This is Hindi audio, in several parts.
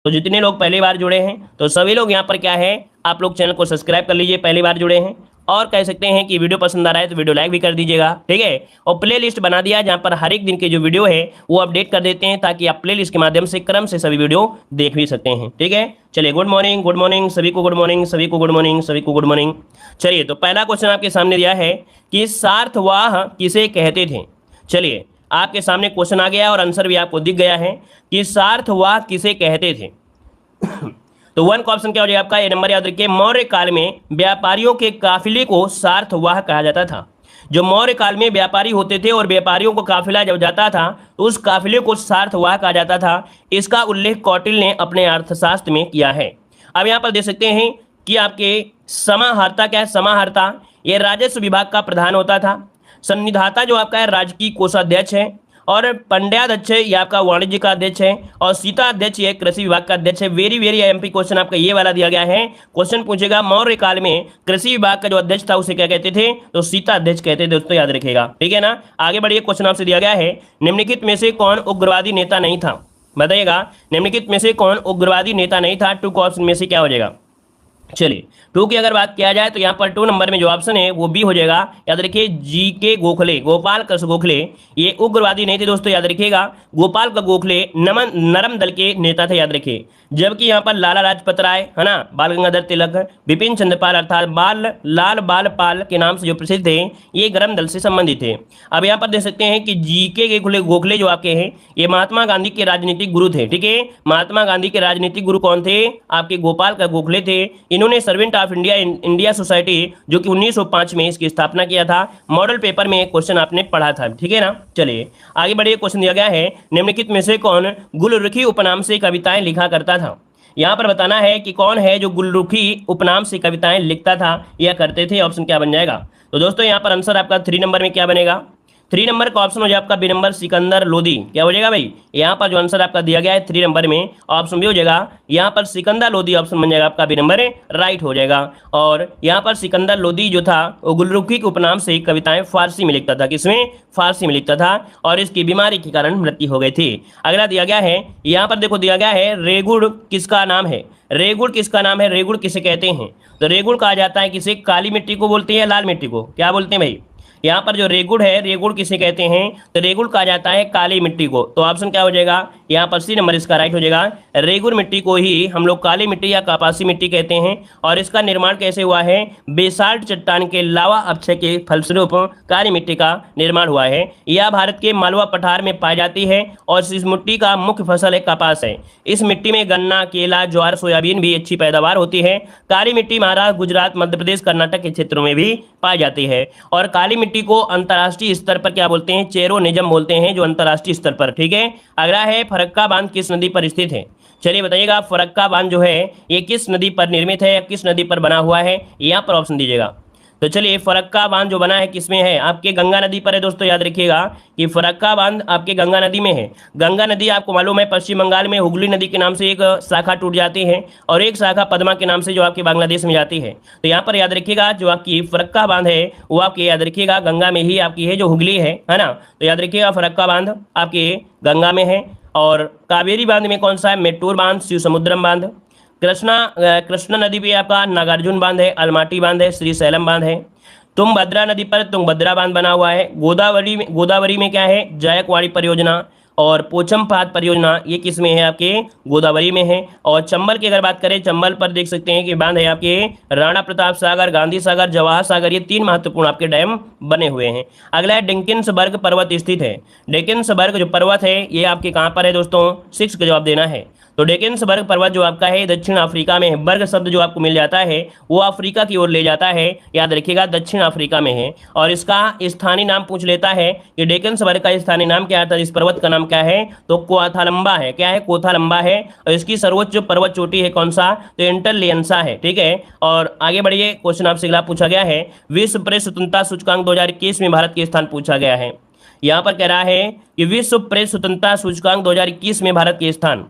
तो जितने लोग पहली बार जुड़े हैं तो सभी लोग यहाँ पर क्या है, आप लोग चैनल को सब्सक्राइब कर लीजिए, पहली बार जुड़े हैं। और कह सकते हैं कि वीडियो पसंद आ रहा है तो वीडियो लाइक भी कर दीजिएगा, ठीक है। और प्ले लिस्ट बना दिया जहाँ पर हर एक दिन के जो वीडियो है वो अपडेट कर देते हैं, ताकि आप प्ले लिस्ट के माध्यम से क्रम से सभी वीडियो देख भी सकते हैं, ठीक है। चलिए, गुड मॉर्निंग सभी को, गुड मॉर्निंग सभी को, गुड मॉर्निंग सभी को, गुड मॉर्निंग। चलिए, तो पहला क्वेश्चन आपके सामने दिया है कि सार्थवाह किसे कहते थे। चलिए, आपके सामने क्वेश्चन आ गया और आंसर भी आपको दिख गया है कि सार्थवाह किसे कहते थे। तो वन का ऑप्शन क्या हो जाएगा आपका, ये नंबर याद रखिए। मौर्य काल में व्यापारियों के काफिले को सार्थवाह कहा जाता था। जो मौर्य काल में व्यापारी होते थे और व्यापारियों को काफिला जब जाता था तो उस काफिले को सार्थवाह कहा जाता था। इसका उल्लेख कौटिल्य ने अपने अर्थशास्त्र में किया है। अब यहाँ पर देख सकते हैं कि आपके समाहर्ता क्या है, समाहर्ता ये राजस्व विभाग का प्रधान होता था। संनिधाता जो आपका है राजकीय कोषाध्यक्ष है, और पंड्याध्यक्ष ये आपका वाणिज्य का अध्यक्ष है, और सीता अध्यक्ष ये कृषि विभाग का अध्यक्ष है। वेरी वेरी एमपी क्वेश्चन आपका ये वाला दिया गया है। क्वेश्चन पूछेगा मौर्य काल में कृषि विभाग का जो अध्यक्ष था उसे क्या कहते थे, तो सीता अध्यक्ष कहते थे। दोस्तों याद रखिएगा, ठीक है ना। आगे बढ़िए, क्वेश्चन आपसे दिया गया है, निम्नलिखित में से कौन उग्रवादी नेता नहीं था। बताइएगा, निम्नलिखित में से कौन उग्रवादी नेता नहीं था। टू ऑप्शन में से क्या हो जाएगा। चलिए, टू की अगर बात किया जाए तो यहाँ पर 2 नंबर में जो ऑप्शन है वो बी हो जाएगा। याद रखिए, जी.के. गोखले, गोपाल कृष्ण गोखले ये उग्रवादी नहीं थे दोस्तों, याद रखिएगा। गोपाल का गोखले नरम दल के नेता थे, याद रखिए। जबकि यहाँ पर लाला लाजपत राय है ना, बाल गंगाधर तिलक, बिपिन चंद्रपाल अर्थात बाल पाल के नाम से जो प्रसिद्ध थे, ये गरम दल से संबंधित थे। अब यहाँ पर देख सकते हैं कि जी.के. गोखले जो आपके हैं ये महात्मा गांधी के राजनीतिक गुरु थे, ठीक है। महात्मा गांधी के राजनीतिक गुरु कौन थे, आपके गोपाल का गोखले थे। इन्होंने सर्वेंट ऑफ इंडिया सोसाइटी जो कि 1905 में इसकी स्थापना किया था। मॉडल पेपर में क्वेश्चन आपने पढ़ा था, ठीक है ना। चलिए आगे बढ़िए, क्वेश्चन दिया गया है, निम्नलिखित में से कौन गुलरुखी उपनाम से कविताएं लिखा करता था। यहाँ पर बताना है कि कौन है जो गुलरुखी उपनाम से कविताएं लिखता था या करते थे। ऑप्शन क्या बन जाएगा। तो दोस्तों यहाँ पर आंसर आपका 3 नंबर में क्या बनेगा, 3 नंबर का ऑप्शन हो जाएगा आपका बी नंबर, सिकंदर लोदी। क्या हो जाएगा भाई, यहाँ पर जो आंसर आपका दिया गया है 3 नंबर में ऑप्शन बी हो जाएगा। यहाँ पर सिकंदर लोदी ऑप्शन बन जाएगा आपका बी नंबर, राइट हो जाएगा। और यहाँ पर सिकंदर लोदी जो था वो गुलरुखी के उपनाम से कविताएं फारसी में लिखता था। किसमें, फारसी में लिखता था, और इसकी बीमारी के कारण मृत्यु हो गई थी। अगला दिया गया है, यहाँ पर देखो दिया गया है, रेगुड़ किसका नाम है। रेगुड़ किसका नाम है, रेगुड़ किसे कहते हैं। तो रेगुड़ कहा जाता है किसे, काली मिट्टी को बोलते हैं, लाल मिट्टी को क्या बोलते हैं भाई। यहाँ पर जो रेगुड़ है, रेगुड़ किसे कहते हैं, तो रेगुड़ कहा जाता है काली मिट्टी को। तो ऑप्शन क्या हो जाएगा, यहाँ पर सी नंबर इसका राइट हो जाएगा। रेगुड़ मिट्टी को ही हम लोग काली मिट्टी या कपासी मिट्टी कहते हैं। और इसका निर्माण कैसे हुआ है, बेसाल्ट चट्टान के लावा अपक्षय के फलस्वरूप काली मिट्टी का निर्माण हुआ है। यह भारत के मालवा पठार में पाई जाती है और इस मिट्टी का मुख्य फसल है कपास है। इस मिट्टी में गन्ना, केला, ज्वार, सोयाबीन भी अच्छी पैदावार होती है। काली मिट्टी महाराष्ट्र, गुजरात, मध्य प्रदेश, कर्नाटक के क्षेत्रों में भी पाई जाती है। और काली मिट्टी को अंतर्राष्ट्रीय स्तर पर क्या बोलते हैं, चेरोनिज्म बोलते हैं, जो अंतर्राष्ट्रीय स्तर पर, ठीक है। अगला है, फरक्का बांध किस नदी पर स्थित है। चलिए बताइएगा, फरक्का बांध जो है ये किस नदी पर निर्मित है, किस नदी पर बना हुआ है, यहाँ पर ऑप्शन दीजिएगा। तो चलिए, फरक्का बांध जो बना है किसमें है, आपके गंगा नदी पर है। दोस्तों याद रखिएगा कि फरक्का बांध आपके गंगा नदी में है। गंगा नदी आपको मालूम है पश्चिम बंगाल में हुगली नदी के नाम से एक शाखा टूट जाती है, और एक शाखा पद्मा के नाम से जो आपके बांग्लादेश में जाती है। तो यहाँ पर याद रखिएगा जो आपकी फरक्का बांध है वो आपकी याद रखिएगा गंगा में ही आपकी है, जो हुगली है ना। तो याद रखिएगा फरक्का बांध आपके गंगा में है। और कावेरी बांध में कौन सा है, मेट्टूर बांध, शिव समुद्रम बांध। कृष्णा नदी पे आपका नागार्जुन बांध है, अलमाटी बांध है, श्रीशैलम बांध है। तुंगभद्रा नदी पर तुंगभद्रा बांध बना हुआ है। गोदावरी में क्या है, जायकवाड़ी परियोजना और पोचमपाद परियोजना, ये किस में है, आपके गोदावरी में है। और चंबल की अगर बात करें, चंबल पर देख सकते हैं कि बांध है आपके राणा प्रताप सागर, गांधी सागर, जवाहर सागर, ये 3 महत्वपूर्ण आपके डैम बने हुए हैं। अगला है, डेकिन्सबर्ग पर्वत स्थित है। डेकिन्सबर्ग जो पर्वत है ये आपके कहाँ पर है दोस्तों, 6 का जवाब देना है। तो डेकिन्सबर्ग पर्वत जो आपका है दक्षिण अफ्रीका में है। बर्ग शब्द जो आपको मिल जाता है वो अफ्रीका की ओर ले जाता है, याद रखिएगा दक्षिण अफ्रीका में है। और इसका स्थानीय नाम पूछ लेता है कि डेकिन्सबर्ग का स्थानीय नाम क्या था, इस पर्वत का नाम क्या है, तो कोथालंबा है। क्या है, कोथालंबा है। और इसकी सर्वोच्च पर्वत चोटी है कौन सा, तो इंटरलियंसा है, ठीक है। और आगे बढ़िए, क्वेश्चन आपसे अगला पूछा गया है, विश्व प्रेस स्वतंत्रता सूचकांक 2021 में भारत के स्थान पूछा गया है। यहाँ पर कह रहा है कि विश्व प्रेस स्वतंत्रता सूचकांक 2021 में भारत के स्थान।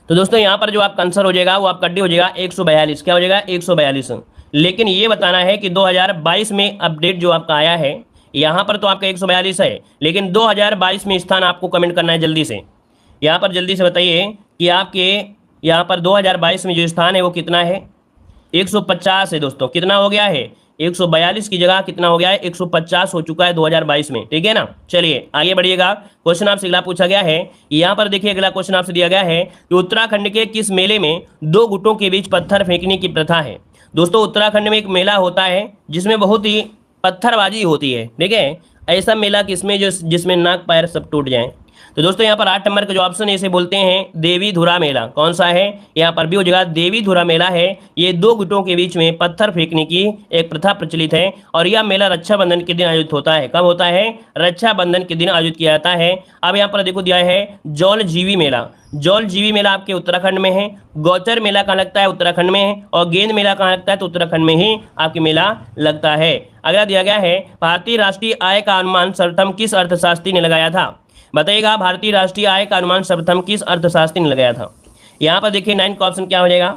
तो दोस्तों यहाँ पर जो आपका आंसर हो जाएगा वो आपका डी हो जाएगा 142। क्या हो जाएगा, 142। लेकिन ये बताना है कि 2022 में अपडेट जो आपका आया है, यहाँ पर तो आपका 142 है, लेकिन 2022 में स्थान आपको कमेंट करना है जल्दी से। यहाँ पर जल्दी से बताइए कि आपके यहाँ पर 2022 में जो स्थान है वो कितना है? 150 है दोस्तों। कितना हो गया है? 142 की जगह कितना हो गया है? 150 हो चुका है 2022 में। ठीक है ना। चलिए आगे बढ़िएगा। क्वेश्चन आपसे अगला पूछा गया है, यहाँ पर देखिए अगला क्वेश्चन आपसे दिया गया है कि उत्तराखंड के किस मेले में दो गुटों के बीच पत्थर फेंकने की प्रथा है? दोस्तों उत्तराखंड में एक मेला होता है जिसमें बहुत ही पत्थरबाजी होती है। ठीक है, ऐसा मेला किसमें जिसमें नाक पैर सब टूट जाए? तो दोस्तों यहाँ पर 8 नंबर का जो ऑप्शन है इसे बोलते हैं देवी धुरा मेला। कौन सा है? यहाँ पर भी हो जाएगा देवी धुरा मेला है। ये दो गुटों के बीच में पत्थर फेंकने की एक प्रथा प्रचलित है और यह मेला रक्षाबंधन के दिन आयोजित होता है। कब होता है? रक्षाबंधन के दिन आयोजित किया जाता है। अब यहाँ पर देखो दिया है जौल जीवी मेला। जौल जीवी मेला आपके उत्तराखंड में है। गौचर मेला कहाँ लगता है? उत्तराखंड में है। और गेंद मेला कहाँ लगता है? तो उत्तराखंड में ही आपके मेला लगता है। अगला दिया गया है भारतीय राष्ट्रीय आय का अनुमान सर्वप्रथम किस अर्थशास्त्री ने लगाया था? बताइएगा भारतीय राष्ट्रीय आय का अनुमान सर्वप्रथम किस अर्थशास्त्री ने लगाया था? यहाँ पर देखिए 9 का ऑप्शन क्या हो जाएगा?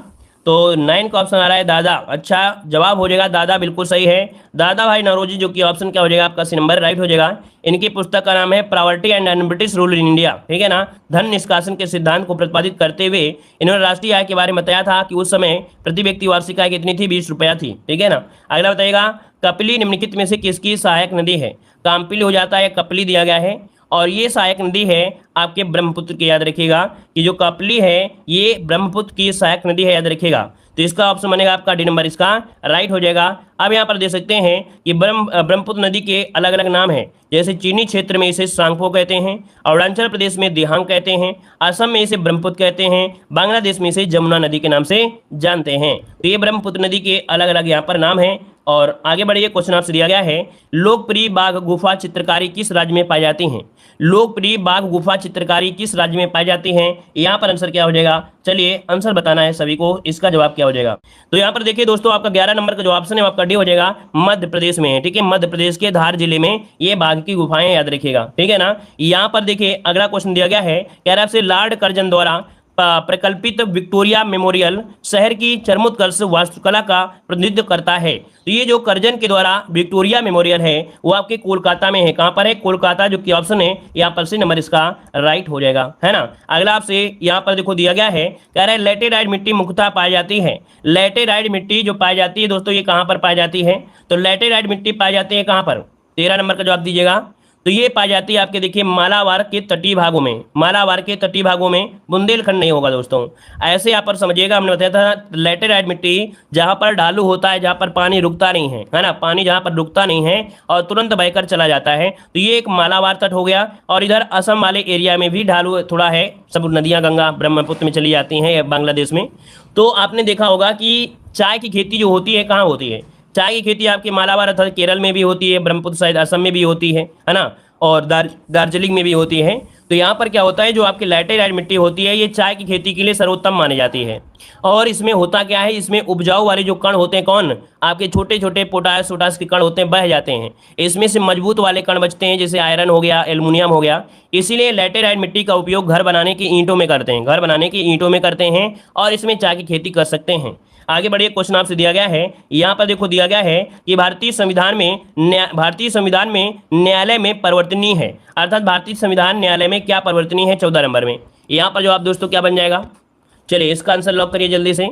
तो 9 का ऑप्शन आ रहा है दादा। अच्छा, जवाब हो जाएगा दादा, बिल्कुल सही है। दादा भाई नौरोजी, जो कि ऑप्शन क्या हो जाएगा आपका? सी नंबर राइट हो जाएगा। इनकी पुस्तक का नाम है property and British rule in India. ठीक है ना। धन निष्कासन के सिद्धांत को प्रतिपादित करते हुए इन्होंने राष्ट्रीय आय के बारे में बताया था कि उस समय प्रति व्यक्ति वार्षिक आय कितनी थी? 20 रुपया थी। ठीक है ना। अगला बताइएगा कपिली निम्नलिखित में से किसकी सहायक नदी है? काम्पिली हो जाता है, कपिली दिया गया है और ये सहायक नदी है आपके ब्रह्मपुत्र की। याद रखिएगा कि जो कपिली है ये ब्रह्मपुत्र की सहायक नदी है, याद रखिएगा। तो इसका ऑप्शन बनेगा आपका डी नंबर, इसका राइट हो जाएगा। अब यहाँ पर देख सकते हैं कि ब्रह्मपुत्र नदी के अलग अलग नाम हैं। जैसे चीनी क्षेत्र में इसे सांगपो कहते हैं, अरुणाचल प्रदेश में दिहांग कहते हैं, असम में इसे ब्रह्मपुत्र कहते हैं, बांग्लादेश में इसे जमुना नदी के नाम से जानते हैं। तो ये ब्रह्मपुत्र नदी के अलग अलग यहाँ पर नाम हैं। और आगे बढ़िए, क्वेश्चन आपसे दिया गया है लोकप्रिय बाघ गुफा चित्रकारी किस राज्य में पाई जाती हैं? लोकप्रिय बाघ गुफा चित्रकारी किस राज्य में पाई जाती हैं? यहाँ पर आंसर क्या हो जाएगा? चलिए आंसर बताना है सभी को, इसका जवाब क्या हो जाएगा? तो यहाँ पर देखिए दोस्तों आपका 11 नंबर का जो ऑप्शन है आपका डी हो जाएगा, मध्य प्रदेश में है। ठीक है, मध्य प्रदेश के धार जिले में ये बाघ की गुफाएं, याद रखिएगा। ठीक है ना। यहाँ पर देखिए अगला क्वेश्चन दिया गया है, कह रहा है आपसे लॉर्ड कर्जन द्वारा प्रकल्पित विक्टोरिया मेमोरियल शहर की चरमोत्कर्ष वास्तुकला का प्रतिनिधित्व करता है। तो ये जो कर्जन के द्वारा विक्टोरिया मेमोरियल है वो आपके कोलकाता में है। कहाँ पर है? कोलकाता, जो कि ऑप्शन है यहाँ पर से नंबर इसका राइट हो जाएगा, है ना। अगला आपसे यहाँ पर देखो दिया गया है, कह रहा है लेटेराइट मिट्टी मुख्यतः पाई जाती है। लेटेराइट मिट्टी जो पाई जाती है दोस्तों, ये कहाँ पर पाई जाती है? तो लेटेराइट मिट्टी पाई जाती है कहाँ पर? 13 नंबर का जवाब दीजिएगा। तो ये पाई जाती है आपके देखिए मालाबार के तटीय भागों में। मालाबार के तटीय भागों में, बुंदेलखंड नहीं होगा दोस्तों। ऐसे यहाँ पर समझिएगा, हमने बताया था लेटेराइट मिट्टी जहाँ पर ढालू होता है, जहाँ पर पानी रुकता नहीं है ना, पानी जहाँ पर रुकता नहीं है और तुरंत बहकर चला जाता है, तो ये एक मालाबार तट हो गया। और इधर असम वाले एरिया में भी ढालू थोड़ा है, सब नदियाँ गंगा ब्रह्मपुत्र में चली जाती हैं बांग्लादेश में। तो आपने देखा होगा कि चाय की खेती जो होती है कहाँ होती है? चाय की खेती आपके मालाबार अर्थात केरल में भी होती है, ब्रह्मपुत्र शायद असम में भी होती है ना, और दार्जिलिंग में भी होती है। तो यहाँ पर क्या होता है, जो आपकी लैटेराइट मिट्टी होती है ये चाय की खेती के लिए सर्वोत्तम मानी जाती है। और इसमें होता क्या है, इसमें उपजाऊ वाले जो कण होते हैं, कौन? आपके छोटे छोटे पोटास वोटास के कण होते हैं, बह जाते हैं। इसमें से मजबूत वाले कण बचते हैं, जैसे आयरन हो गया, एल्युमिनियम हो गया। इसीलिए लैटेराइट मिट्टी का उपयोग घर बनाने की ईंटों में करते हैं, घर बनाने की ईंटों में करते हैं और इसमें चाय की खेती कर सकते हैं। आगे बढ़िए, क्वेश्चन आपसे दिया गया है, यहाँ पर देखो दिया गया है कि भारतीय संविधान में न्यायालय में परिवर्तनीय है, अर्थात भारतीय संविधान न्यायालय में क्या परिवर्तनीय है? 14 नंबर में। यहाँ पर जवाब दोस्तों क्या बन जाएगा? चलिए इसका आंसर लॉक करिए जल्दी से।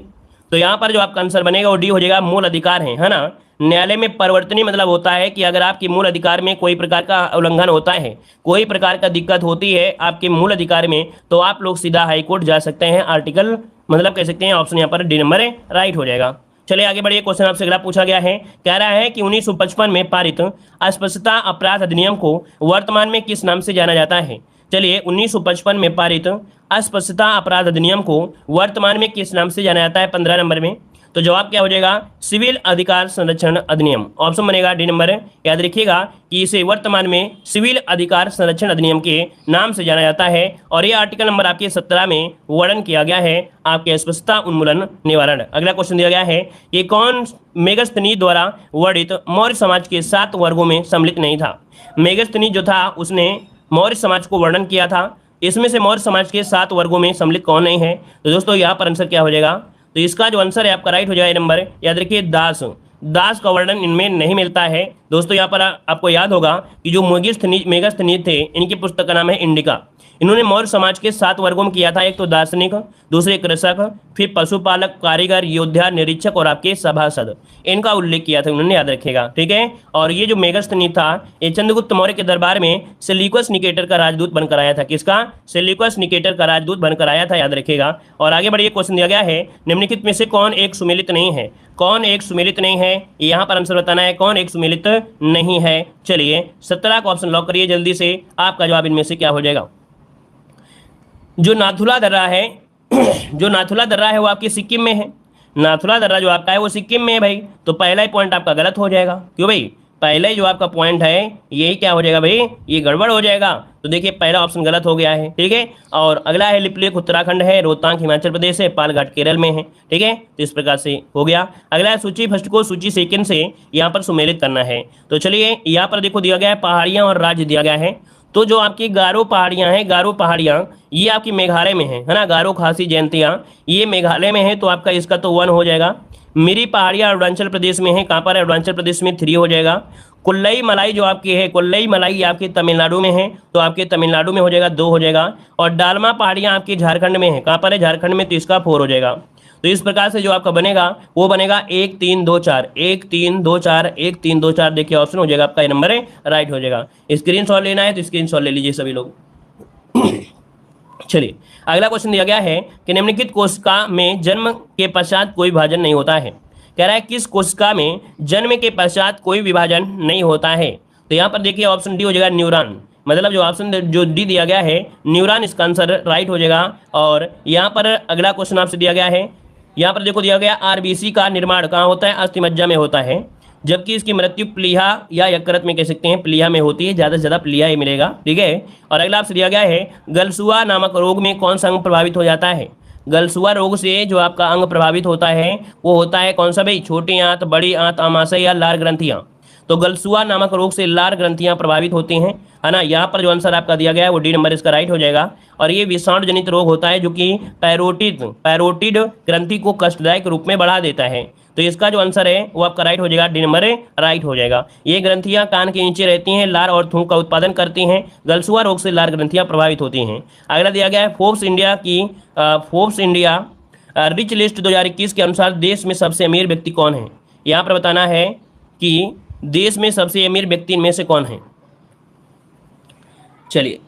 तो यहाँ पर जो आपका आंसर बनेगा वो डी हो जाएगा, मूल अधिकार है ना। न्यायालय में परिवर्तनीय मतलब होता है कि अगर आपके मूल अधिकार में कोई प्रकार का उल्लंघन होता है, कोई प्रकार का दिक्कत होती है आपके मूल अधिकार में, तो आप लोग सीधा हाईकोर्ट जा सकते हैं। आर्टिकल मतलब कह सकते हैं, ऑप्शन यहाँ पर डी नंबर राइट हो जाएगा। चलिए आगे बढ़िए, क्वेश्चन आपसे अगला पूछा गया है, कह रहा है कि 1955 में पारित अस्पृश्यता अपराध अधिनियम को वर्तमान में किस नाम से जाना जाता है? चलिए 1955 में पारित अस्पृश्यता अपराध अधिनियम को वर्तमान में किस नाम से जाना जाता है? 15 नंबर में। तो जवाब क्या हो जाएगा? सिविल अधिकार संरक्षण अधिनियम, ऑप्शन बनेगा डी नंबर। याद रखिएगा कि इसे वर्तमान में सिविल अधिकार संरक्षण अधिनियम के नाम से जाना जाता है। और ये आर्टिकल नंबर आपके 17 में वर्णन किया गया है आपके अस्पृश्यता उन्मूलन निवारण। अगला क्वेश्चन दिया गया है कि कौन मेगस्थनी द्वारा वर्णित मौर्य समाज के 7 वर्गों में सम्मिलित नहीं था? मेगस्थनी जो था उसने मौर्य समाज को वर्णन किया था, इसमें से मौर्य समाज के 7 वर्गों में सम्मिलित कौन नहीं है? तो दोस्तों यहाँ पर आंसर क्या हो जाएगा? तो इसका जो आंसर है आपका राइट हो जाएगा नंबर, याद रखिए दास। दास का वर्णन इनमें नहीं मिलता है, दोस्तों यहाँ पर आपको याद होगा कि जो मेगस्थनीज थे, इनकी पुस्तक का नाम है इंडिका। इन्होंने मौर्य समाज के 7 वर्गों में किया था, एक तो दार्शनिक, दूसरे कृषक, फिर पशुपालक, कारीगर, योद्धा, निरीक्षक और आपके सभासद, इनका उल्लेख किया था उन्होंने, याद रखिएगा, ठीक है। और ये जो मेगस्थनीज था, ये चंद्रगुप्त मौर्य के दरबार में सेल्यूकस निकेटर का राजदूत बनकर आया था। किसका? सेल्यूकस निकेटर का राजदूत बनकर आया था, याद रखिएगा। और आगे बढ़िए, क्वेश्चन दिया गया है, निम्नलिखित में से कौन एक सुमेलित नहीं है? कौन एक सुमेलित नहीं है, यहाँ पर आंसर बताना है, कौन एक सुमेलित नहीं है। चलिए 17 का ऑप्शन लॉक करिए जल्दी से, आपका जवाब इनमें से क्या हो जाएगा? जो नाथुला दर्रा है जो नाथुला दर्रा है वो आपकी सिक्किम में है। नाथुला दर्रा जो आपका है वो सिक्किम में है भाई, तो पहला ही पॉइंट आपका गलत हो जाएगा। क्यों भाई? पहला ही जो आपका पॉइंट है यही क्या हो जाएगा भाई? ये गड़बड़ हो जाएगा। तो देखिए पहला ऑप्शन गलत हो गया है, ठीक है। और अगला है लिपुलेख उत्तराखंड है, रोहतांग हिमाचल प्रदेश है, पालघाट केरल में है, ठीक है। तो इस प्रकार से हो गया। अगला है सूची फर्स्ट को सूची सेकंड से यहाँ पर सुमेलित करना है। तो चलिए यहाँ पर देखो दिया गया है पहाड़ियाँ और राज्य दिया गया है। तो जो आपकी गारो पहाड़ियाँ हैं, गारो पहाड़ियाँ ये आपकी मेघालय में है ना, गारो खासी जयंतियाँ ये मेघालय में है, तो आपका इसका तो 1 हो जाएगा। मिरी पहाड़ियाँ अरुणाचल प्रदेश में है, कहाँ पर है? अरुणाचल प्रदेश में 3 हो जाएगा। कुल्लई मलाई जो आपकी है, कुल्लई मलाई आपके तमिलनाडु में है, तो आपके तमिलनाडु में हो जाएगा, 2 हो जाएगा। और डालमा पहाड़ियाँ आपकी झारखंड में है, कहाँ पर है? झारखंड में, तो इसका 4 हो जाएगा। तो इस प्रकार से जो आपका बनेगा वो बनेगा 1 3 2 4 1 3 2 4 1 3 2 4। देखिए ऑप्शन हो जाएगा आपका, ये नंबर है राइट हो जाएगा। स्क्रीनशॉट लेना है तो स्क्रीनशॉट ले लीजिए सभी लोग। चलिए अगला क्वेश्चन दिया गया है कि निम्नलिखित कोशिका में जन्म के पश्चात कोई विभाजन नहीं होता है। कह रहा है किस कोशिका में जन्म के पश्चात कोई विभाजन नहीं होता है। तो यहाँ पर देखिए ऑप्शन डी हो जाएगा न्यूरॉन, मतलब जो ऑप्शन जो डी दिया गया है न्यूरॉन, इसका आंसर राइट हो जाएगा। और यहाँ पर अगला क्वेश्चन आपसे दिया गया है, यहाँ पर देखो दिया गया आरबीसी का निर्माण कहाँ होता है? अस्थिमज्जा में होता है, जबकि इसकी मृत्यु प्लीहा या यकृत में कह सकते हैं, प्लीहा में होती है, ज़्यादा से ज़्यादा प्लीहा ही मिलेगा, ठीक है। और अगला आपसे दिया गया है गलसुआ नामक रोग में कौन सा अंग प्रभावित हो जाता है? गलसुआ रोग से जो आपका अंग प्रभावित होता है वो होता है कौन सा भाई? छोटी आंत, बड़ी आंत, आमाशय या लार ग्रंथियाँ। तो गलसुआ नामक रोग से लार ग्रंथियां प्रभावित होती हैं, है ना। यहाँ पर जो आंसर आपका दिया गया है वो डी नंबर इसका राइट हो जाएगा। और ये विषाणु जनित रोग होता है जो कि पैरोटिड ग्रंथि को कष्टदायक रूप में बढ़ा देता है। तो इसका जो आंसर है वो आपका राइट हो जाएगा, डी नंबर राइट हो जाएगा। ये ग्रंथियां कान के नीचे रहती हैं, लार और थूक का उत्पादन करती हैं। गलसुआ रोग से लार ग्रंथियां प्रभावित होती हैं। अगला दिया गया है फोर्ब्स इंडिया रिच लिस्ट 2021 के अनुसार देश में सबसे अमीर व्यक्ति कौन है। यहाँ पर बताना है कि देश में सबसे अमीर व्यक्ति इनमें से कौन है। चलिए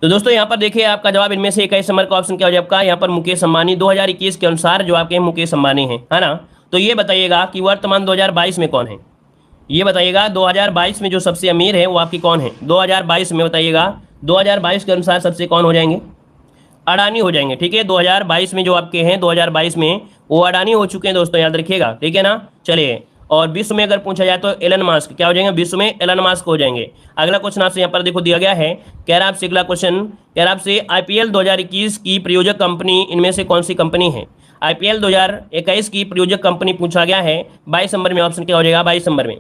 तो दोस्तों यहाँ पर देखिए आपका जवाब इनमें से 21 नंबर का ऑप्शन क्या हो जाएगा आपका? यहाँ पर मुकेश अंबानी 2021 के अनुसार जो आपके मुकेश अंबानी हैं, है ना। तो ये बताइएगा कि वर्तमान 2022 में कौन है, ये बताइएगा 2022 में जो सबसे अमीर है वो आपकी कौन है 2022 में, बताइएगा 2022 के अनुसार सबसे कौन हो जाएंगे? अडानी हो जाएंगे, ठीक है। 2022 में जो आपके हैं 2022 में वो अडानी हो चुके हैं दोस्तों, याद रखिएगा, ठीक है ना। चलिए और विश्व में अगर पूछा जाए तो एलन मास्क क्या हो जाएंगे? विश्व में एलन मास्क हो जाएंगे। अगला क्वेश्चन आपसे यहाँ पर देखो दिया गया है, कह रहा आपसे अगला क्वेश्चन कह रहा आपसे IPL 2021 की प्रयोजक कंपनी इनमें से कौन सी कंपनी है? IPL 2021 की प्रयोजक कंपनी पूछा गया है। 22 नंबर में ऑप्शन क्या हो जाएगा? 22 नंबर में,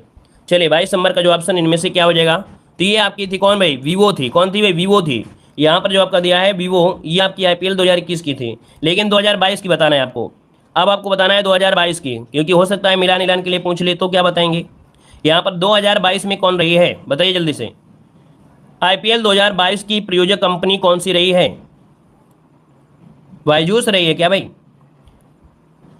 चलिए 22 नंबर का जो ऑप्शन इनमें से क्या हो जाएगा? तो ये आपकी थी कौन भाई? वीवो थी। कौन थी भाई? वीवो थी। यहाँ पर जो आपका दिया है वीवो, ये आपकी IPL 2021 की थी, लेकिन 2022 की बताना है आपको। अब आपको बताना है 2022 की, क्योंकि हो सकता है मिलान के लिए पूछ ले तो क्या बताएंगे। यहाँ पर 2022 में कौन रही है बताइए जल्दी से। IPL 2022 की प्रयोजक कंपनी कौन सी रही है? बायजूस रही है क्या भाई?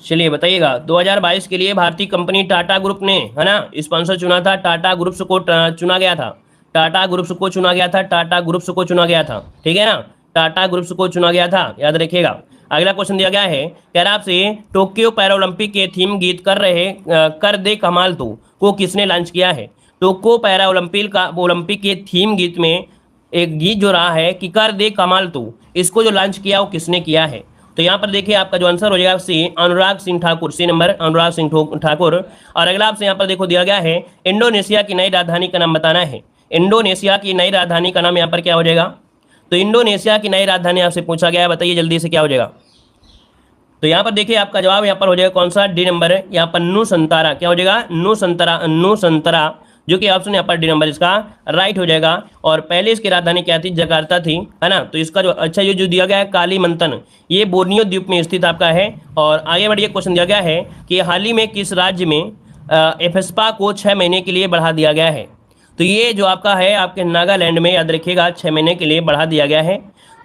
चलिए बताइएगा। 2022 के लिए भारतीय कंपनी टाटा ग्रुप ने, है ना, स्पॉन्सर चुना था। टाटा ग्रुप्स को चुना गया था, टाटा ग्रुप्स को चुना गया था, टाटा ग्रुप्स को चुना गया था, ठीक है ना, टाटा ग्रुप्स को चुना गया था, याद रखिएगा। अगला क्वेश्चन दिया गया है, कह रहा आपसे टोक्यो पैरालंपिक के थीम गीत कर दे कमाल तू को किसने लॉन्च किया है? टोक्यो पैरालंपिक के थीम गीत में एक गीत जो रहा है कि कर दे कमाल तू, इसको जो लॉन्च किया वो किसने किया है? तो यहाँ पर देखिए आपका जो आंसर हो जाएगा सी अनुराग सिंह ठाकुर, सी नंबर अनुराग सिंह ठाकुर। और अगला आपसे यहाँ पर देखो दिया गया है इंडोनेशिया की नई राजधानी का नाम बताना है। इंडोनेशिया की नई राजधानी का नाम यहाँ पर क्या हो जाएगा? तो इंडोनेशिया की नई राजधानी आपसे पूछा गया है, बताइए जल्दी से क्या हो जाएगा। तो यहाँ पर देखिए आपका जवाब यहाँ पर हो जाएगा कौन सा? डी नंबर है यहाँ पर नुसंतारा, क्या हो जाएगा? नुसंतरा, जो कि ऑप्शन यहाँ पर डी नंबर इसका राइट हो जाएगा। और पहले इसकी राजधानी क्या थी? जकार्ता थी, है ना। तो इसका जो अच्छा ये जो दिया गया है कालीमंतन, ये बोर्नियो द्वीप में स्थित आपका है। और आगे बढ़िए क्वेश्चन दिया गया है कि हाल ही में किस राज्य में एफेस्पा को 6 महीने के लिए बढ़ा दिया गया है। तो ये जो आपका है आपके नागालैंड में, याद रखिएगा, 6 महीने के लिए बढ़ा दिया गया है।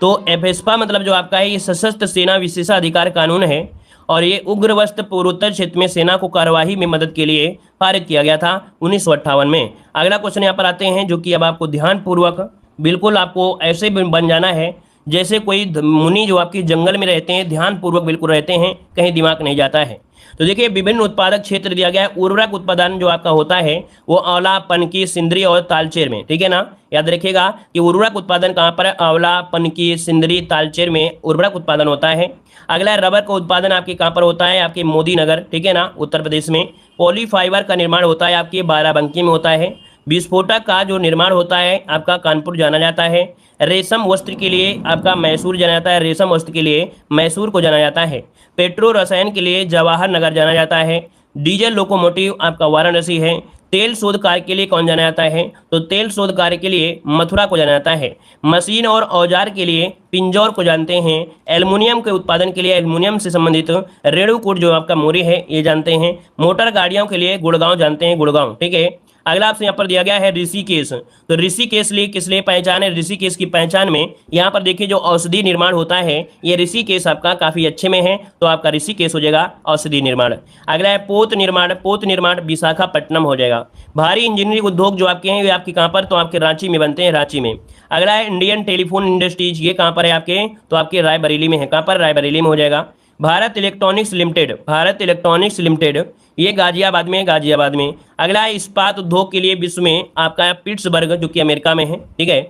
तो एफेस्पा मतलब जो आपका है ये सशस्त्र सेना विशेषाधिकार कानून है और ये उग्रवस्त पूर्वोत्तर क्षेत्र में सेना को कार्यवाही में मदद के लिए पारित किया गया था 1958 में। अगला क्वेश्चन यहाँ पर आते हैं जो कि अब आपको ध्यानपूर्वक बिल्कुल आपको ऐसे बन जाना है जैसे कोई मुनि जो आपके जंगल में रहते हैं, ध्यानपूर्वक बिल्कुल रहते हैं, कहीं दिमाग नहीं जाता है। तो देखिए विभिन्न उत्पादक क्षेत्र दिया गया है। उर्वरक उत्पादन जो आपका होता है वो आंवला, पनकी, सिंदरी और तालचेर में, ठीक है ना। याद रखिएगा कि उर्वरक उत्पादन कहाँ पर है, आंवला, पनकी, सिंदरी, तालचेर में उर्वरक उत्पादन होता है। अगला रबर का उत्पादन आपके कहाँ पर होता है, आपके मोदी नगर, ठीक है ना, उत्तर प्रदेश में। पॉलीफाइबर का निर्माण होता है आपके बाराबंकी में होता है। विस्फोटक का जो निर्माण होता है आपका कानपुर जाना जाता है। रेशम वस्त्र के लिए आपका मैसूर जाना जाता है, रेशम वस्त्र के लिए मैसूर को जाना जाता है। पेट्रो रसायन के लिए जवाहर नगर जाना जाता है। डीजल लोकोमोटिव आपका वाराणसी है। तेल शोध कार्य के लिए कौन जाना जाता है, तो तेल शोध कार्य के लिए मथुरा को जाना जाता है। मशीन और औजार के लिए पिंजौर को जानते हैं। एल्युमिनियम के उत्पादन के लिए एल्युमिनियम से संबंधित रेणुकूट जो आपका मोरी है ये जानते हैं। मोटर गाड़ियों के लिए गुड़गांव जानते हैं, गुड़गांव, ठीक है। अगला आपसे यहाँ पर दिया गया है ऋषिकेश। तो ऋषिकेश लिए किस लिए पहचान है, ऋषिकेश की पहचान में यहाँ पर देखिए जो औषधि निर्माण होता है ये ऋषिकेश आपका काफी अच्छे में है, तो आपका ऋषिकेश हो जाएगा औषधि निर्माण। अगला है पोत निर्माण। पोत निर्माण विशाखापट्टनम हो जाएगा। भारी इंजीनियरिंग उद्योग जो आपके हैं ये आपके कहाँ पर, तो आपके रांची में बनते हैं, रांची में। अगला है इंडियन टेलीफोन इंडस्ट्रीज, ये कहाँ पर है आपके, तो आपके रायबरेली में है। कहाँ पर, रायबरेली में हो जाएगा। Bharat electronics limited, Bharat electronics limited ये गाजियाबाद में, गाजियाबाद में। अगला है इस्पात उद्योग के लिए विश्व में आपका पिट्सबर्ग जो कि अमेरिका में है, ठीक है।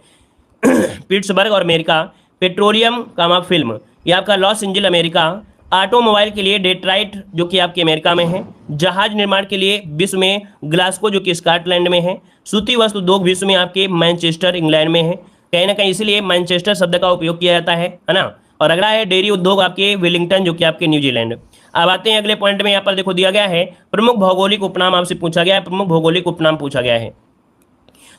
पिट्सबर्ग और अमेरिका। पेट्रोलियम कामा फिल्म ये आपका लॉस एंजल अमेरिका। ऑटोमोबाइल के लिए डेट्राइट जो कि आपके अमेरिका में है। जहाज निर्माण के लिए विश्व में ग्लासगो जो कि स्कॉटलैंड में है। सूती वस्त्र उद्योग विश्व में आपके मैनचेस्टर इंग्लैंड में है, कहीं ना कहीं इसीलिए मैनचेस्टर शब्द का उपयोग किया जाता है ना। और अगला है डेयरी उद्योग आपके वेलिंगटन जो कि आपके न्यूजीलैंड। अब आते हैं अगले पॉइंट में, यहाँ पर देखो दिया गया है प्रमुख भौगोलिक उपनाम आपसे पूछा गया है, प्रमुख भौगोलिक उपनाम पूछा गया है।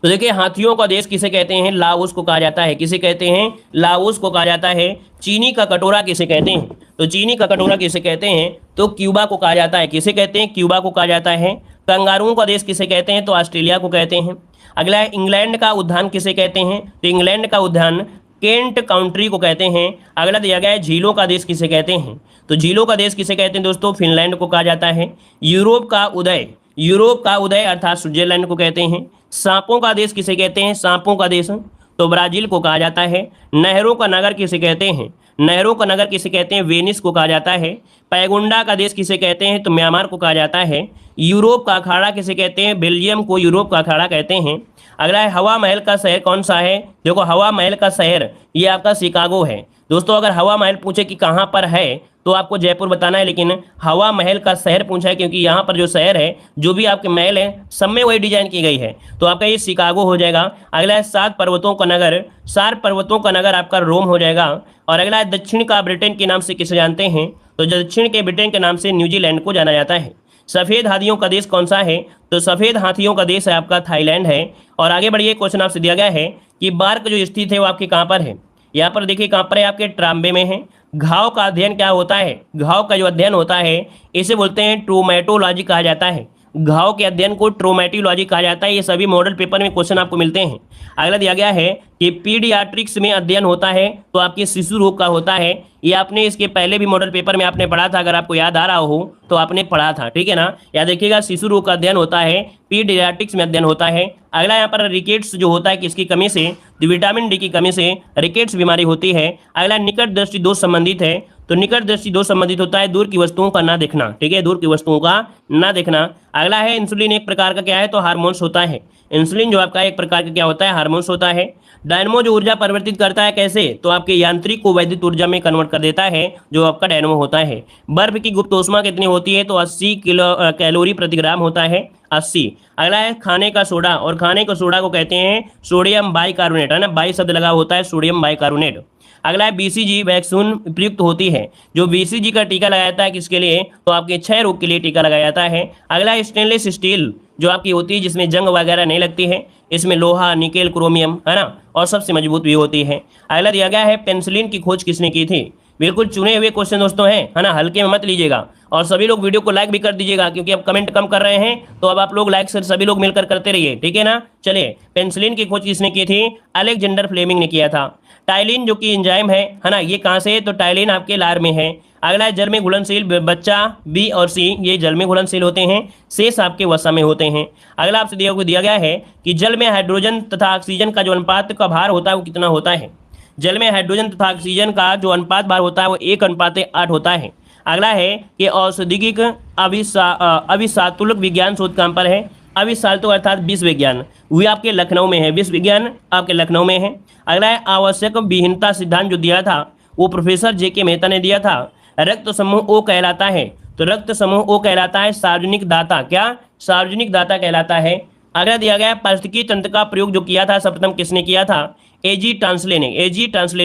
तो देखिए हाथियों का देश किसे कहते हैं, लाओस को कहा जाता है। किसे कहते हैं, लाओस को कहा जाता है। चीनी का कटोरा किसे कहते हैं, तो चीनी का कटोरा किसे कहते हैं, तो क्यूबा को कहा जाता है। किसे कहते हैं, क्यूबा को कहा जाता है। कंगारुओं का देश किसे कहते हैं, तो ऑस्ट्रेलिया को कहते हैं। अगला है इंग्लैंड का उद्यान किसे कहते हैं, तो इंग्लैंड का उद्यान केंट काउंट्री को कहते हैं। अगला दिया गया है झीलों का देश किसे कहते हैं, तो झीलों का देश किसे कहते हैं दोस्तों, फिनलैंड को कहा जाता है। यूरोप का उदय, यूरोप का उदय अर्थात स्विट्जरलैंड को कहते हैं। सांपों का देश किसे कहते हैं, सांपों का देश तो ब्राजील को कहा जाता है। नहरों का नगर किसे कहते हैं, नहरों का नगर किसे कहते हैं, वेनिस को कहा जाता है। पैगुंडा का देश किसे कहते हैं, तो म्यांमार को कहा जाता है। यूरोप का अखाड़ा किसे कहते हैं, बेल्जियम को यूरोप का अखाड़ा कहते हैं। अगला है हवा महल का शहर कौन सा है, देखो हवा महल का शहर ये आपका शिकागो है। दोस्तों अगर हवा महल पूछे कि कहाँ पर है तो आपको जयपुर बताना है, लेकिन हवा महल का शहर पूछा है क्योंकि यहाँ पर जो शहर है जो भी आपके महल है सब में वही डिजाइन की गई है, तो आपका ये शिकागो हो जाएगा। अगला है 7 पर्वतों का नगर, 7 पर्वतों का नगर आपका रोम हो जाएगा। और अगला है दक्षिण का ब्रिटेन के नाम से किसे जानते हैं, तो दक्षिण के ब्रिटेन के नाम से न्यूजीलैंड को जाना जाता है। सफ़ेद हाथियों का देश कौन सा है, तो सफ़ेद हाथियों का देश है आपका थाईलैंड है। और आगे बढ़िए क्वेश्चन आपसे दिया गया है कि बार्क जो स्थित है वो आपके कहाँ पर है, यहाँ पर देखिए कहाँ पर है, आपके ट्राम्बे में है। घाव का अध्ययन क्या होता है, घाव का जो अध्ययन होता है इसे बोलते हैं ट्रोमेटोलॉजी कहा जाता है। घाव के अध्ययन को ट्रोमेटोलॉजी कहा जाता है। ये सभी मॉडल पेपर में क्वेश्चन आपको मिलते हैं। अगला दिया गया है कि पीडियाट्रिक्स में अध्ययन होता है तो आपके शिशु रोग का होता है। ये आपने इसके पहले भी मॉडल पेपर में आपने पढ़ा था, अगर आपको याद आ रहा हो तो आपने पढ़ा था, ठीक है ना। याद रखिएगा शिशु रोग का अध्ययन होता है, पीडियाट्रिक्स में अध्ययन होता है। अगला यहाँ पर रिकेट्स जो होता है किसकी कमी से, तो विटामिन डी की कमी से रिकेट्स बीमारी होती है। अगला निकट दृष्टि दोष संबंधित है, तो निकट दृष्टि दोष संबंधित होता है दूर की वस्तुओं का ना देखना, ठीक है, दूर की वस्तुओं का ना देखना। अगला है इंसुलिन एक प्रकार का क्या है, तो हार्मोन्स होता है। इंसुलिन जो आपका एक प्रकार का क्या होता है, हार्मोन्स होता है। डायनमो जो ऊर्जा परिवर्तित करता है कैसे, तो आपके यांत्रिक को वैद्युत ऊर्जा में कन्वर्ट कर देता है, जो आपका डायनमो होता है। बर्फ की गुप्त ऊष्मा कितनी होती है, तो 80 कैलोरी प्रति ग्राम होता है, 80। अगला है खाने का सोडा, और खाने का सोडा को कहते हैं सोडियम बाइकार्बोनेट, है ना, बाई शब्द लगा होता है सोडियम बाइकार्बोनेट। अगला है बीसीजी वैक्सीन उपयुक्त होती है, जो बीसीजी का टीका लगाया जाता है किसके लिए, तो आपके क्षय रोग के लिए टीका लगाया जाता है। अगला है स्टेनलेस स्टील जो आपकी होती है जिसमें जंग वगैरह नहीं लगती है, इसमें लोहा निकेल क्रोमियम है ना, और सबसे मजबूत भी होती है। अगला दिया गया है पेनिसिलिन की खोज किसने की थी, बिल्कुल चुने हुए क्वेश्चन दोस्तों हैं, है ना, हल्के में मत लीजिएगा। और सभी लोग वीडियो को लाइक भी कर दीजिएगा, क्योंकि अब कमेंट कम कर रहे हैं, तो अब आप लोग लाइक से सभी लोग मिलकर करते रहिए, ठीक है ना। चलिए, पेनिसिलिन की खोज किसने की थी? अलेक्जेंडर फ्लेमिंग ने किया था। टाइलिन जो कि एंजाइम है ना, ये कहाँ से है? तो टाइलिन आपके लार में है। अगला है जल में घुलनशील, बच्चा बी और सी ये जल में घुलनशील होते हैं, शेष आपके वसा में होते हैं। अगला आपसे दिया गया है कि जल में हाइड्रोजन तथा ऑक्सीजन का जो अनुपात का भार होता है वो कितना होता है? जल में हाइड्रोजन तथा ऑक्सीजन का जो अनुपात भार होता है वो 1:8 होता है। अगला है कि औषधिक अभिशातुलक विज्ञान शोध कहाँ पर है? अभिशातुलक अर्थात विश्व विज्ञान, वही आपके लखनऊ में है, विश्व विज्ञान आपके लखनऊ में है। अगला है आवश्यक विहीनता सिद्धांत जो दिया था वो प्रोफेसर जे.के. मेहता ने दिया था। रक्त समूह ओ कहलाता है, तो रक्त समूह ओ कहलाता है सार्वजनिक दाता, क्या? सार्वजनिक दाता कहलाता है। अगला दिया गया पारिस्थितिकी तंत्र का प्रयोग जो किया था सर्वप्रथम किसने किया था? एजी टांसले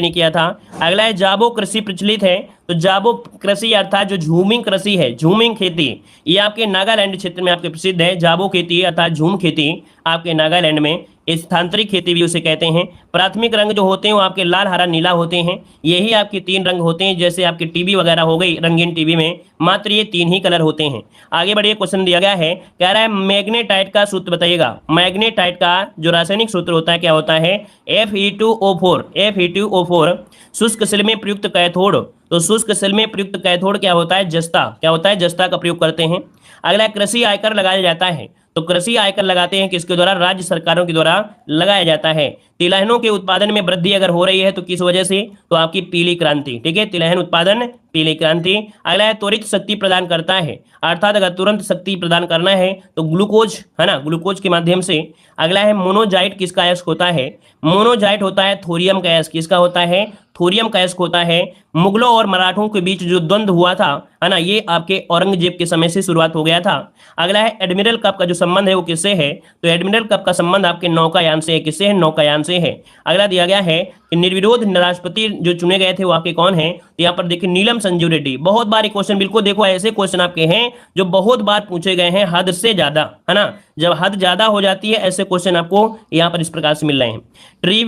ने किया था। अगला है जाबो कृषि प्रचलित है, तो जाबो कृषि अर्थात जो झूमिंग कृषि है, झूमिंग खेती, ये आपके नागालैंड क्षेत्र में आपके प्रसिद्ध है। जाबो खेती अर्थात झूम खेती आपके नागालैंड में, स्थानांतरित खेती भी उसे कहते हैं। प्राथमिक रंग जो होते हैं वो आपके लाल, हरा, नीला होते हैं। यही आपके 3 रंग होते हैं, जैसे आपकी टीवी वगैरह हो गई रंगीन टीवी में, मात्र ये 3 ही कलर होते हैं। आगे बढ़िए, क्वेश्चन दिया गया है, कह रहा है मैग्नेटाइट का सूत्र बताइएगा। मैग्नेटाइट का जो रासायनिक सूत्र होता है क्या होता है? Fe2O4 शुष्क सेल में प्रयुक्त कैथोड, तो शुष्क सेल में प्रयुक्त कैथोड क्या होता है? जस्ता, क्या होता है? जस्ता का प्रयोग करते हैं। अगला कृषि आयकर लगाया जाता है, तो कृषि आयकर लगाते हैं किसके द्वारा? राज्य सरकारों के द्वारा लगाया जाता है। तिलहनों के उत्पादन में वृद्धि अगर हो रही है तो किस वजह से? तो आपकी पीली क्रांति, ठीक है, तिलहन उत्पादन पीली क्रांति। अगला है त्वरित शक्ति प्रदान करता है, अर्थात अगर तुरंत शक्ति प्रदान करना है तो ग्लूकोज, है ना, ग्लूकोज के माध्यम से। अगला है मोनोजाइट किसका अयस्क होता है? मोनोजाइट होता है थोरियम का अयस्क, किसका होता है? थोरियम का अयस्क होता है। मुगलों और मराठों के बीच जो द्वंद्व हुआ था, है ना, ये आपके औरंगजेब के समय से शुरुआत हो गया था। अगला है एडमिरल कप का जो संबंध है वो किससे है? तो एडमिरल कप का संबंध आपके नौकायान से है, किससे है? नौकायान से है। अगला दिया गया है कि निर्विरोध राष्ट्रपति जो चुने गए थे वो आपके कौन है? तो यहाँ पर देखिए नीलम संजीव रेड्डी। बहुत बार क्वेश्चन, बिल्कुल देखो ऐसे क्वेश्चन आपके हैं जो बहुत बार पूछे गए हैं, हद से ज्यादा, है ना, जब हद ज्यादा हो जाती है ऐसे क्वेश्चन आपको यहाँ पर इस प्रकार से मिल रहे हैं।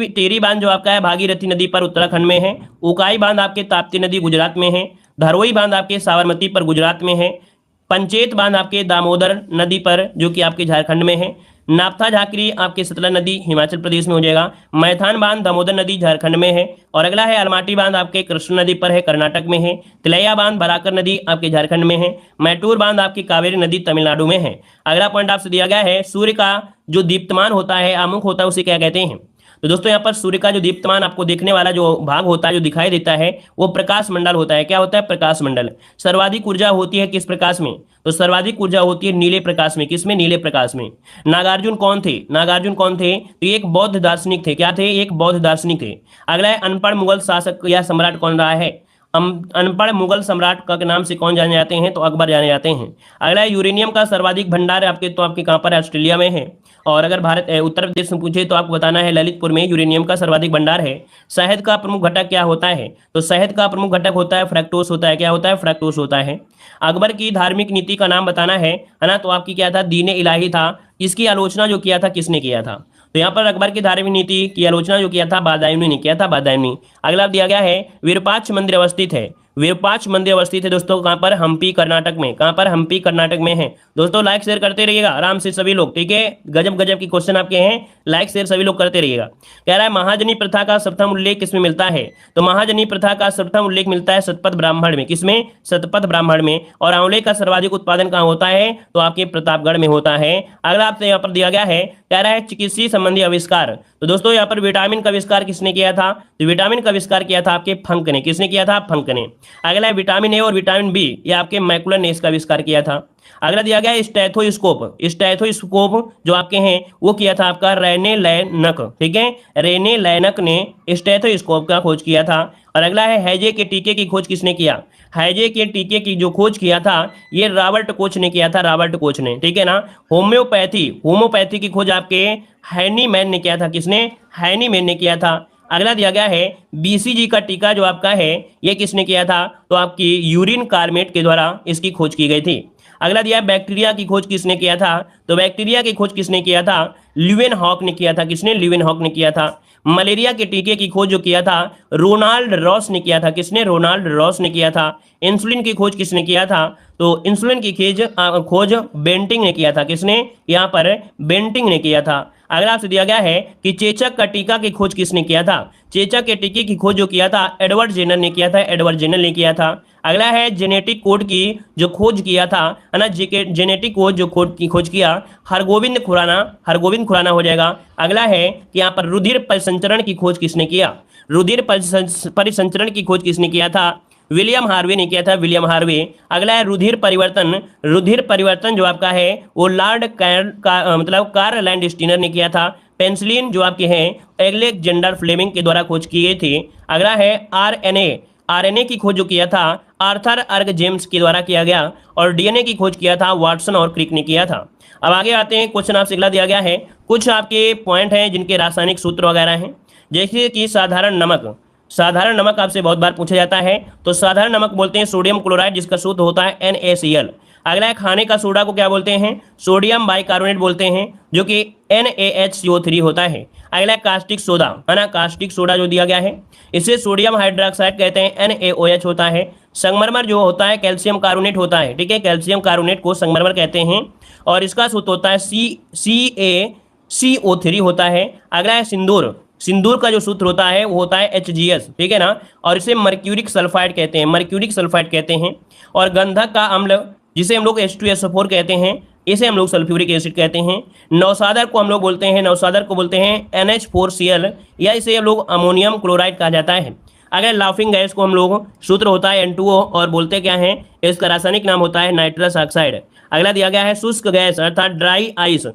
टेरी बांध जो आपका है भागीरथी नदी पर उत्तराखंड में है। उकाई बांध आपके ताप्ती नदी गुजरात में है। धरोई बांध आपके साबरमती पर गुजरात में है। पंचेत बांध आपके दामोदर नदी पर जो कि आपके झारखंड में है। नाप्था झाकरी आपके सतलज नदी हिमाचल प्रदेश में हो जाएगा। मैथान बांध दामोदर नदी झारखंड में है। और अगला है अलमाटी बांध आपके कृष्ण नदी पर है, कर्नाटक में है। तिलैया बांध बराकर नदी आपके झारखंड में है। मैटूर बांध आपकी कावेरी नदी तमिलनाडु में है। अगला पॉइंट आपसे दिया गया है सूर्य का जो दीप्तमान होता है, आमुख होता है, उसे क्या कहते हैं? तो दोस्तों यहाँ पर सूर्य का जो दीप्तमान आपको देखने वाला जो भाग होता है, जो दिखाई देता है, वो प्रकाश मंडल होता है। क्या होता है? प्रकाश मंडल। सर्वाधिक ऊर्जा होती है किस प्रकाश में? तो सर्वाधिक ऊर्जा होती है नीले प्रकाश में। किसमें? नीले प्रकाश में। नागार्जुन कौन थे? नागार्जुन कौन थे? तो ये एक बौद्ध दार्शनिक थे। क्या थे? एक बौद्ध दार्शनिक थे। अगला है अनपढ़ मुगल शासक या सम्राट कौन रहा है? अनपढ़ मुगल सम्राट का नाम से कौन जाने जाते हैं? तो अकबर जाने जाते हैं। अगला है यूरेनियम का सर्वाधिक भंडार आपके, तो आपके कहाँ पर है? ऑस्ट्रेलिया में है। और अगर भारत उत्तर प्रदेश में पूछे तो आपको बताना है ललितपुर में यूरेनियम का सर्वाधिक भंडार है। शहद का प्रमुख घटक क्या होता है? तो शहद का प्रमुख घटक होता है फ्रक्टोज होता है। क्या होता है? फ्रक्टोज होता है। अकबर की धार्मिक नीति का नाम बताना है ना, तो आपकी क्या था? दीन इलाही था। इसकी आलोचना जो किया था किसने किया था? तो यहाँ पर अकबर की धार्मिक नीति की आलोचना जो किया था बादायूनी ने किया था, बादायूनी। अगला दिया गया है विरूपाक्ष मंदिर अवस्थित है। विरूपाक्ष मंदिर अवस्थित है दोस्तों कहाँ पर? हम्पी कर्नाटक में। कहाँ पर? हम्पी कर्नाटक में है। दोस्तों लाइक शेयर करते रहिएगा आराम से सभी लोग, ठीक है। गजब गजब की क्वेश्चन आपके हैं, लाइक शेयर सभी लोग करते रहिएगा। कह रहा है महाजनी प्रथा का सर्वप्रथम उल्लेख किसमें मिलता है? तो महाजनी प्रथा का सर्वप्रथम उल्लेख मिलता है शतपथ ब्राह्मण में। किसमें? शतपथ ब्राह्मण में। और आंवले का सर्वाधिक उत्पादन कहाँ होता है? तो आपके प्रतापगढ़ में होता है। अगला आपसे यहाँ पर दिया गया है, कह रहा है चिकित्सीय संबंधी आविष्कार। तो दोस्तों यहाँ पर विटामिन का आविष्कार किसने किया था? तो विटामिन का आविष्कार किया था आपके फंक ने। किसने किया था? फंक ने। अगला है विटामिन ए और विटामिन बी, ये आपके मैकुलर ने इसका आविष्कार किया था। अगला दिया गया है स्टेथोस्कोप। स्टेथोस्कोप जो आपके हैं वो किया था आपका रेने लैनक, ठीक है। रेने लैनक ने स्टेथोस्कोप का खोज किया था। और अगला है हैजे के टीके की खोज किसने किया? हैजे के टीके की जो खोज किया था ये रॉबर्ट कोच ने किया था, रॉबर्ट कोच ने, ठीक है ना। होम्योपैथी की खोज आपके हैनीमैन ने किया था। किसने? हैनीमैन ने किया था। अगला दिया गया है बीसीजी का टीका जो आपका है ये किसने किया था? तो आपकी यूरिन कार्मेट के द्वारा इसकी खोज की गई थी। अगला दिया बैक्टीरिया की खोज किसने किया था? तो बैक्टीरिया की खोज किसने किया था? ल्यूवेनहॉक ने किया था। किसने? ल्यूवेनहॉक ने किया था। मलेरिया के टीके की खोज जो किया था रोनाल्ड रॉस ने किया था। किसने? रोनाल्ड रॉस ने किया था। इंसुलिन की खोज किसने किया था? तो इंसुलिन की खोज बेंटिंग ने किया था। किसने? यहाँ पर बेंटिंग ने किया था। अगला आपसे दिया गया है कि चेचक का टीका की खोज किसने किया था? चेचक के टीके की खोज जो किया था एडवर्ड जेनर ने किया था। एडवर्ड जेनर ने किया था। अगला है जेनेटिक कोड की जो खोज किया था, है ना, जेनेटिक कोड जो खोज किया हरगोविंद खुराना। हरगोविंद खुराना हो जाएगा। अगला है कि यहाँ पर रुधिर परिसंचरण की खोज किसने किया? रुधिर परिसंचरण की खोज किसने किया था? विलियम हार्वे ने किया था। William Harvey. अगला है रुधिर परिवर्तन। रुधिर परिवर्तन जो आपका है वो लॉर्ड मतलब कार्ल लैंडस्टीनर ने किया था। पेंसिलिन जो आपके हैं एलेक्जेंडर फ्लेमिंग के द्वारा खोज की गई थी। अगला है आरएनए। आरएनए की खोज जो किया था आर्थर अर्ग जेम्स के द्वारा किया गया। और डीएनए की खोज किया था वाटसन और क्रिक ने किया था। अब आगे आते हैं, क्वेश्चन आपसे अगला दिया गया है। कुछ आपके पॉइंट हैं जिनके रासायनिक सूत्र वगैरह हैं, जैसे कि साधारण नमक। साधारण नमक आपसे बहुत बार पूछा जाता है। तो साधारण नमक बोलते हैं सोडियम क्लोराइड, जिसका सूत्र होता है NaCl। अगला है खाने का सोडा को क्या बोलते हैं? सोडियम बाइकार्बोनेट बोलते हैं, जो कि NaHCO3 होता है। अगला है कास्टिक सोडा, है ना, कास्टिक सोडा जो दिया गया है इसे सोडियम हाइड्रोक्साइड कहते हैं, NaOH होता है। संगमरमर जो होता है कैल्शियम कार्बोनेट होता है, ठीक है, कैल्शियम कार्बोनेट को संगमरमर कहते हैं और इसका सूत्र होता है CaCO3 होता है। अगला है सिंदूर। सिंदूर का जो सूत्र होता है वो होता है HGS, ठीक है ना, और इसे मर्क्यूरिक सल्फाइड कहते हैं। मर्क्यूरिक सल्फाइड कहते हैं। और गंधक का अम्ल जिसे हम लोग H2SO4 कहते हैं, इसे हम लोग सल्फ्यूरिक एसिड कहते हैं। नौसादर को हम लोग बोलते हैं, नौसादर को बोलते हैं NH4Cl, या इसे हम लोग अमोनियम क्लोराइड कहा जाता है। अगर लाफिंग गैस को हम लोग सूत्र होता है N2O और बोलते क्या है? इसका रासायनिक नाम होता है नाइट्रस ऑक्साइड। अगला दिया गया है शुष्क गैस अर्थात ड्राई आइस,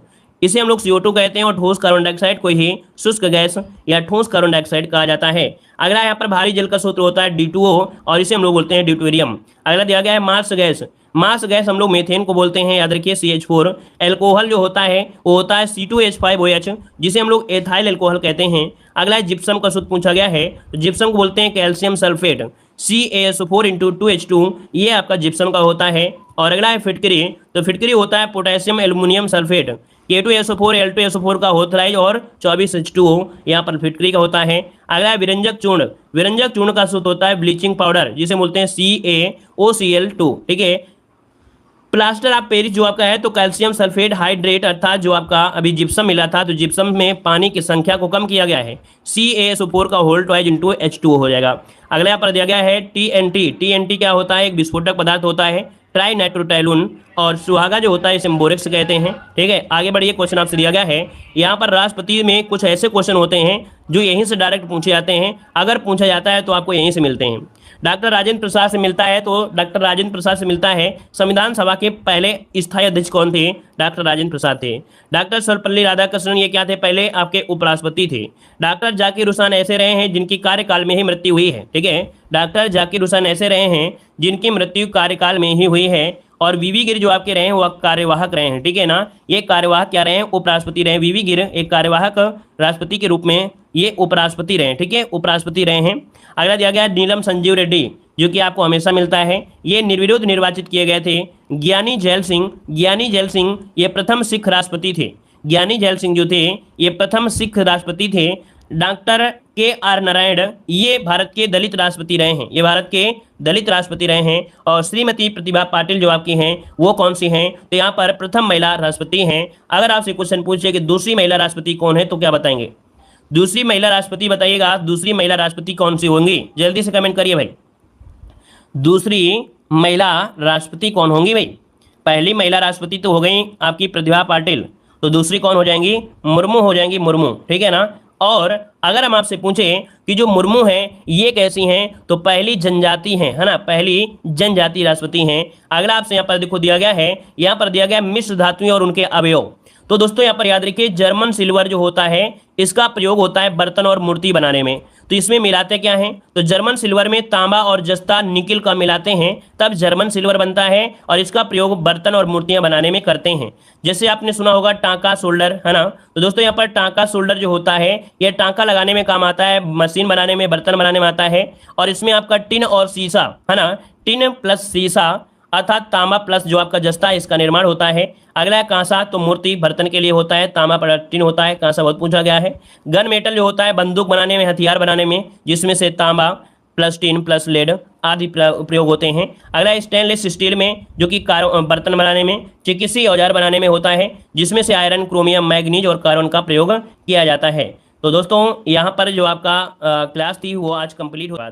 इसे हम लोग CO2 कहते हैं। और ठोस कार्बन डाइऑक्साइड को ही शुष्क गैस या ठोस कार्बन डाइऑक्साइड कहा जाता है। अगला यहाँ पर भारी जल का सूत्र होता है D2O और इसे हम लोग बोलते हैं ड्यूटेरियम। अगला दिया गया है मार्स गैस। मार्स गैस हम लोग मेथेन को बोलते हैं, याद रखिए CH4। एल्कोहल जो होता है वो होता है C2H5OH, जिसे हम लोग एथाइल एल्कोहल कहते हैं। अगला है जिप्सम का सूत्र पूछा गया है, तो जिप्सम को बोलते हैं कैल्शियम सल्फेट, CaSO4 × 2H2, ये आपका जिप्सम का होता है। और अगला है फिटकरी। तो फिटकरी होता है potassium aluminium sulphate, K2SO4 L2SO4 का होथराइज और 24H2O यहाँ पर फिटकरी का होता है। अगला है विरंजक चूर्ण। विरंजक चूर्ण का सूत्र होता है ब्लीचिंग पाउडर, जिसे बोलते हैं CaOCl2, ठीक है। प्लास्टर ऑफ पेरिस जो आपका है तो कैल्शियम सल्फेट हाइड्रेट अर्थात जो आपका अभी जिप्सम मिला था, तो जिप्सम में पानी की संख्या को कम किया गया है, CaSO4 का होल ट्वाइज × H2O हो जाएगा। अगला यहाँ पर दिया गया है TNT। TNT क्या होता है? एक विस्फोटक पदार्थ होता है, ट्राई नाइट्रोटाइलून। और सुहागा जो होता है इसे बोरेक्स कहते हैं, ठीक है। आगे बढ़िए, क्वेश्चन आपसे दिया गया है। यहाँ पर राष्ट्रपति में कुछ ऐसे क्वेश्चन होते हैं जो यहीं से डायरेक्ट पूछे जाते हैं, अगर पूछा जाता है तो आपको यहीं से मिलते हैं। डॉक्टर राजेंद्र प्रसाद से मिलता है, तो डॉक्टर राजेंद्र प्रसाद से मिलता है संविधान सभा के पहले स्थायी अध्यक्ष कौन थे? डॉक्टर राजेंद्र प्रसाद थे। डॉक्टर सर्वपल्ली राधाकृष्णन ये क्या थे? पहले आपके उपराष्ट्रपति थे। डॉक्टर जाकिर हुसैन ऐसे रहे हैं जिनकी कार्यकाल में ही मृत्यु हुई है, ठीक है। डॉक्टर जाकिर हुसैन ऐसे रहे हैं जिनकी मृत्यु कार्यकाल में ही हुई है। और वीवी गिर जो आपके रहे हैं वो कार्यवाहक रहे हैं, ठीक है ना। ये कार्यवाहक क्या रहे हैं? उपराष्ट्रपति रहे। वीवी गिर एक कार्यवाहक राष्ट्रपति के रूप में ये उपराष्ट्रपति रहे, ठीक है, उपराष्ट्रपति रहे हैं। अगला दिया गया नीलम संजीव रेड्डी, जो कि आपको हमेशा मिलता है। ये निर्विरोध निर्वाचित किए गए थे। ज्ञानी जैल सिंह। ज्ञानी जैल सिंह ये प्रथम सिख राष्ट्रपति थे। ज्ञानी जैल सिंह जो थे ये प्रथम सिख राष्ट्रपति थे। डॉक्टर KR नारायण ये भारत के दलित राष्ट्रपति रहे हैं। ये भारत के दलित राष्ट्रपति रहे हैं। और श्रीमती प्रतिभा पाटिल जो आपकी हैं वो कौन सी हैं? तो यहाँ पर प्रथम महिला राष्ट्रपति हैं। अगर आपसे क्वेश्चन पूछे कि दूसरी महिला राष्ट्रपति कौन है तो क्या बताएंगे? दूसरी महिला राष्ट्रपति बताइएगा। दूसरी महिला राष्ट्रपति कौन सी होंगी? जल्दी से कमेंट करिए भाई। दूसरी महिला राष्ट्रपति कौन होंगी भाई? पहली महिला राष्ट्रपति तो हो गई आपकी प्रतिभा पाटिल, तो दूसरी कौन हो जाएंगी? मुर्मू हो जाएंगी, मुर्मू, ठीक है ना। और अगर हम आपसे पूछें कि जो मुर्मू हैं ये कैसी हैं, तो पहली जनजाति हैं, है ना, पहली जनजाति राष्ट्रपति हैं। अगला आपसे यहाँ पर देखो दिया गया है, यहाँ पर दिया गया मिश्र धातुएं और उनके अवयव। तो दोस्तों यहाँ पर याद रखिए जर्मन सिल्वर जो होता है इसका प्रयोग होता है बर्तन और मूर्ति बनाने में। तो इसमें मिलाते क्या हैं? तो जर्मन सिल्वर में तांबा और जस्ता निकिल का मिलाते हैं तब जर्मन सिल्वर बनता है और इसका प्रयोग बर्तन और मूर्तियां बनाने में करते हैं। जैसे आपने सुना होगा टांका सोल्डर, है ना। तो दोस्तों यहाँ पर टांका सोल्डर जो होता है यह टांका लगाने में काम आता है, मशीन बनाने में, बर्तन बनाने में आता है। और इसमें आपका टिन और शीशा, है ना, टिन प्लस शीशा अर्थात तांबा प्लस जो आपका जस्ता है इसका निर्माण होता है। अगला है कांसा, तो मूर्ति बर्तन के लिए होता है, तांबा प्लस टिन होता है, कांसा बहुत पूछा गया है। गन मेटल जो होता है बंदूक बनाने में, हथियार बनाने में, जिसमें से तांबा प्लस टिन प्लस लेड आदि प्रयोग होते हैं। अगला स्टेनलेस स्टील में जो कि बर्तन बनाने में, चिकित्सीय औजार बनाने में होता है, जिसमें से आयरन, क्रोमियम, मैग्नीज और कार्बन का प्रयोग किया जाता है। तो दोस्तों यहाँ पर जो आपका क्लास थी वो आज कंप्लीट हुआ।